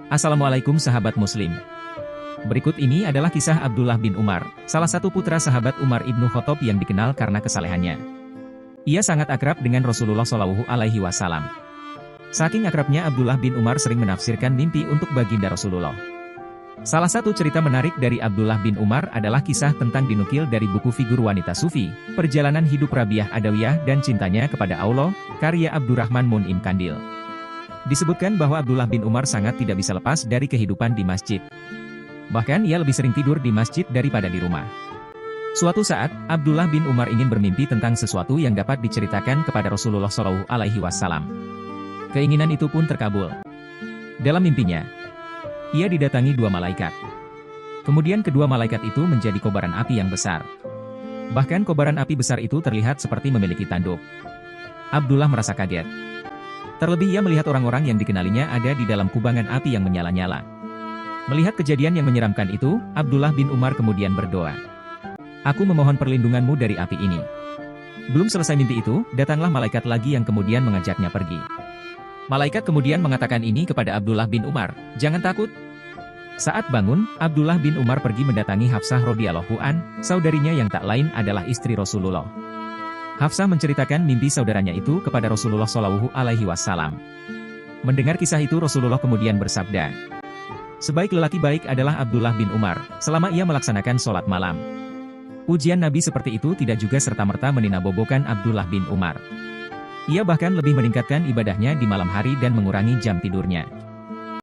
Assalamualaikum sahabat muslim. Berikut ini adalah kisah Abdullah bin Umar, salah satu putra sahabat Umar ibnu Khattab yang dikenal karena kesalehannya. Ia sangat akrab dengan Rasulullah Shallallahu Alaihi Wasallam. Saking akrabnya, Abdullah bin Umar sering menafsirkan mimpi untuk baginda Rasulullah. Salah satu cerita menarik dari Abdullah bin Umar adalah kisah tentang dinukil dari buku Figur Wanita Sufi, Perjalanan Hidup Rabiah Adawiyah dan Cintanya Kepada Allah, karya Abdurrahman Mun'im Kandil. Disebutkan bahwa Abdullah bin Umar sangat tidak bisa lepas dari kehidupan di masjid. Bahkan ia lebih sering tidur di masjid daripada di rumah. Suatu saat, Abdullah bin Umar ingin bermimpi tentang sesuatu yang dapat diceritakan kepada Rasulullah Shallallahu Alaihi Wasallam. Keinginan itu pun terkabul. Dalam mimpinya, ia didatangi dua malaikat. Kemudian kedua malaikat itu menjadi kobaran api yang besar. Bahkan kobaran api besar itu terlihat seperti memiliki tanduk. Abdullah merasa kaget. Terlebih ia melihat orang-orang yang dikenalinya ada di dalam kubangan api yang menyala-nyala. Melihat kejadian yang menyeramkan itu, Abdullah bin Umar kemudian berdoa. Aku memohon perlindunganmu dari api ini. Belum selesai mimpi itu, datanglah malaikat lagi yang kemudian mengajaknya pergi. Malaikat kemudian mengatakan ini kepada Abdullah bin Umar, jangan takut. Saat bangun, Abdullah bin Umar pergi mendatangi Hafsah radhiyallahu an, saudarinya yang tak lain adalah istri Rasulullah. Hafsah menceritakan mimpi saudaranya itu kepada Rasulullah Shallallahu Alaihi Wasallam. Mendengar kisah itu, Rasulullah kemudian bersabda, sebaik lelaki baik adalah Abdullah bin Umar, selama ia melaksanakan sholat malam. Ujian Nabi seperti itu tidak juga serta-merta meninabobokan Abdullah bin Umar. Ia bahkan lebih meningkatkan ibadahnya di malam hari dan mengurangi jam tidurnya.